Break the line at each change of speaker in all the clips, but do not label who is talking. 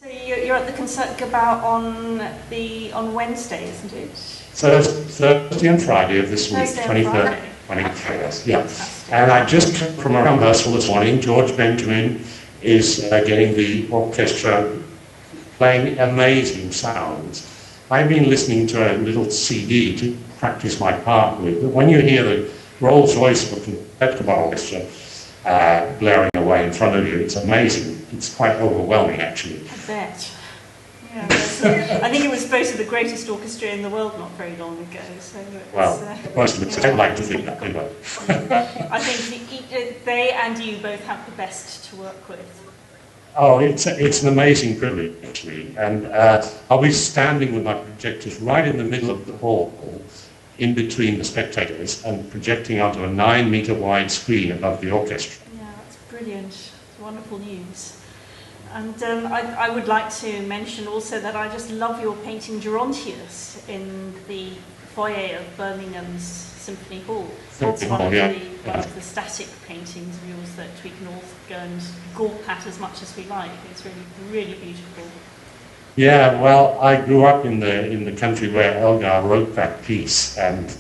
So you're at the Concertgebouw on Wednesday, isn't it?
Thursday and Friday of this week,
Thursday and
23rd,
Friday.
23rd, yeah.
Fantastic.
And I just came from a rehearsal this morning. George Benjamin is getting the orchestra playing amazing sounds. I've been listening to a little CD to practice my part with, but when you hear the Rolls-Royce of the Concertgebouw Orchestra blaring away in front of you, it's amazing. It's quite overwhelming, actually.
I bet. Yeah, I think it was voted the greatest orchestra in the world not very long ago. So
most of us don't like to think that, do we?
I think they and you both have the best to work with.
Oh, it's an amazing privilege, actually. And I'll be standing with my projectors right in the middle of the hall, in between the spectators, and projecting onto a 9-meter wide screen above the orchestra.
Yeah, that's brilliant. It's wonderful news. And I would like to mention also that I just love your painting Gerontius in the foyer of Birmingham's Symphony Hall. That's one of the static paintings of yours that we can all go and gawp at as much as we like. It's really, really beautiful.
Yeah, well, I grew up in the country where Elgar wrote that piece, and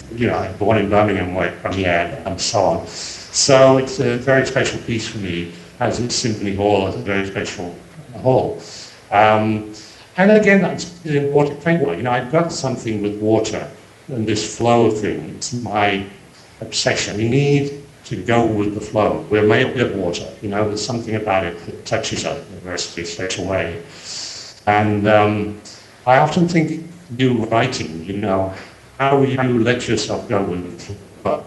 born in Birmingham where it premiered, and so on. So it's a very special piece for me, as its Symphony Hall is a very special hall. And again, that's an important thing. I've got something with water and this flow thing. It's my obsession. We need to go with the flow. We're made of water. There's something about it that touches us in a very special way. And I often think you writing, how you let yourself go with it,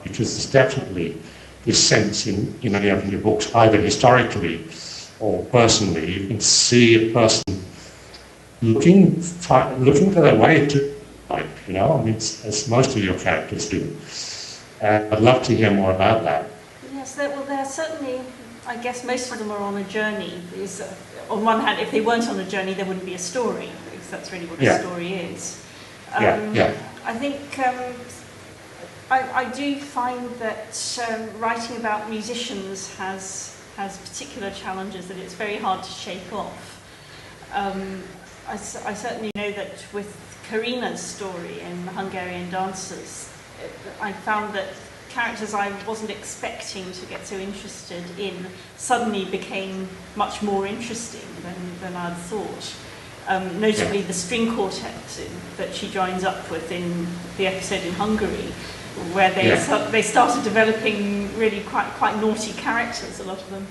because there's definitely this sense in your books, either historically or personally. You can see a person looking for their way to life, as most of your characters do. I'd love to hear more about that.
Yes, they're certainly, I guess most of them are on a journey. On one hand, if they weren't on a journey, there wouldn't be a story, because that's really what a story is. I think I do find that writing about musicians has particular challenges that it's very hard to shake off. I certainly know that with Karina's story in Hungarian Dancers, I found that characters I wasn't expecting to get so interested in suddenly became much more interesting than I'd thought. Notably the string quartet that she joins up with in the episode in Hungary, where they started developing really quite naughty characters, a lot of them.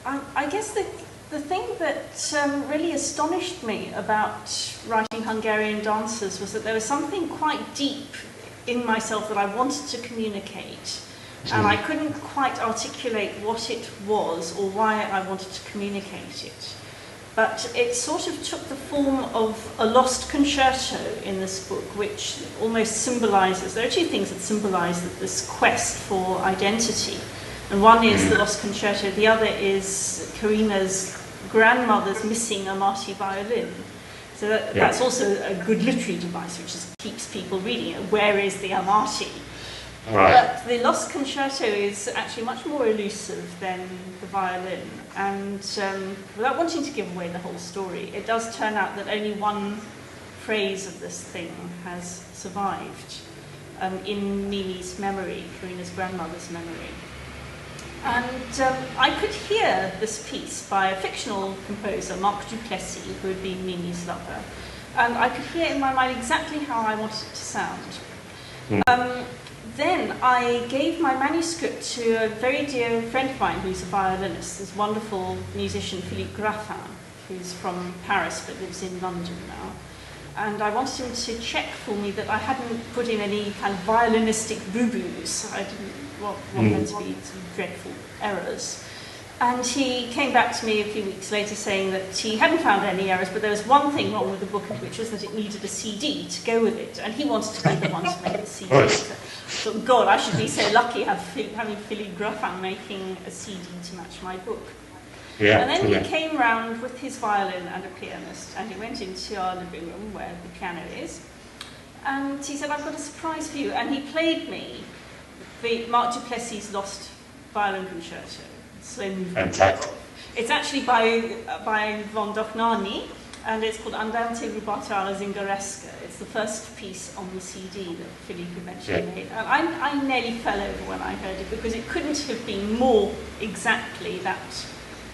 I guess the thing that really astonished me about writing Hungarian Dancers was that there was something quite deep in myself that I wanted to communicate, and I couldn't quite articulate what it was or why I wanted to communicate it. But it sort of took the form of a lost concerto in this book, which almost symbolises, there are two things that symbolise this quest for identity. And one is the lost concerto, the other is Karina's grandmother's missing Amati violin. So that's also a good literary device, which keeps people reading it. Where is the Amati?
Right.
But the Lost Concerto is actually much more elusive than the violin. And without wanting to give away the whole story, it does turn out that only one phrase of this thing has survived in Mimi's memory, Karina's grandmother's memory. And I could hear this piece by a fictional composer, Marc Duplessis, who had been Mimi's lover. And I could hear in my mind exactly how I wanted it to sound. Then I gave my manuscript to a very dear friend of mine who's a violinist, this wonderful musician, Philippe Graffin, who's from Paris but lives in London now. And I wanted him to check for me that I hadn't put in any kind of violinistic boo-boos. I didn't want them to be some dreadful errors. And he came back to me a few weeks later saying that he hadn't found any errors, but there was one thing wrong with the book, which was that it needed a CD to go with it. And he wanted to be the one to make the CD. So, God, I should be so lucky having Philippe Graffin making a CD to match my book. And then he came round with his violin and a pianist, and he went into our living room where the piano is, and he said, I've got a surprise for you. And he played me the Marc Duplessis' Lost Violin Concerto, slow movement. It's actually by von Dochnani, and it's called Andante rubato alla zingaresca. It's the first piece on the CD that Philippe eventually made. And I nearly fell over when I heard it, because it couldn't have been more exactly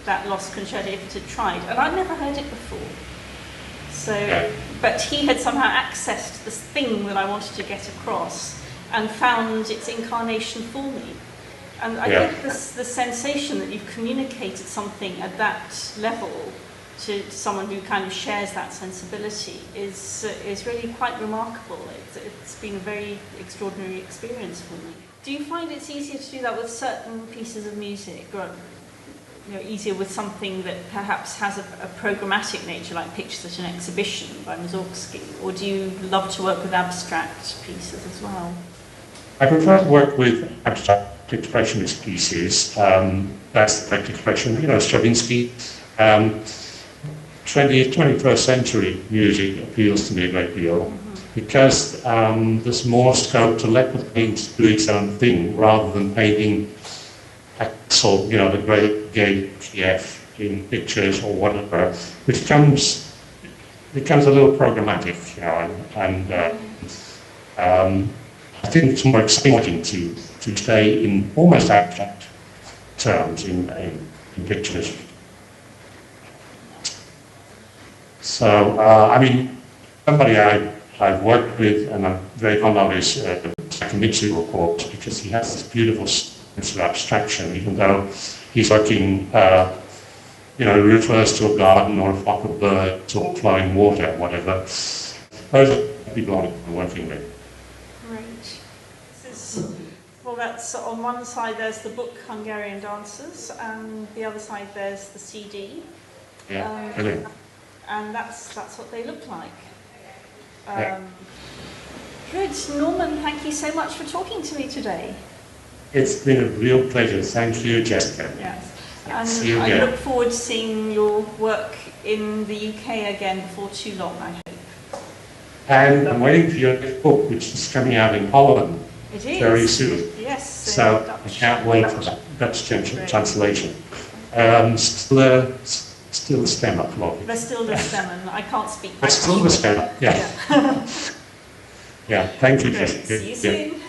that lost concerto if it had tried. And I'd never heard it before. So, but he had somehow accessed this thing that I wanted to get across and found its incarnation for me. And I think the sensation that you've communicated something at that level to someone who kind of shares that sensibility is really quite remarkable. It's been a very extraordinary experience for me. Do you find it's easier to do that with certain pieces of music, or easier with something that perhaps has a programmatic nature, like Pictures at an Exhibition by Mussorgsky, or do you love to work with abstract pieces as well?
I prefer to work with abstract expressionist pieces. That's the correct expression. Stravinsky. 21st century music appeals to me a great deal because there's more scope to let the paint do its own thing rather than painting the great gay Kiev in pictures or whatever, which becomes a little programmatic, I think it's more exciting to stay in almost abstract terms in pictures. So, somebody I've worked with and I'm very fond of is Takemitsu, of course, because he has this beautiful sense of abstraction, even though he's working, refers to a garden or a flock of birds or flowing water, whatever. Those are the people I'm working with.
That's on one side there's the book Hungarian Dancers, and the other side there's the CD. And that's what they look like. Good. Norman, thank you so much for talking to me today.
It's been a real pleasure. Thank you, Jessica.
Yes. And I look forward to seeing your work in the UK again before too long, I hope.
And I'm waiting for your next book, which is coming out in Holland.
It is.
Very soon.
Yes.
So I can't wait for that Dutch translation. Still the stemmer, Floyd.
There's still the stemmen. I can't speak.
Still the stemmer, yeah. Yeah, thank you, Jessica.
See you soon.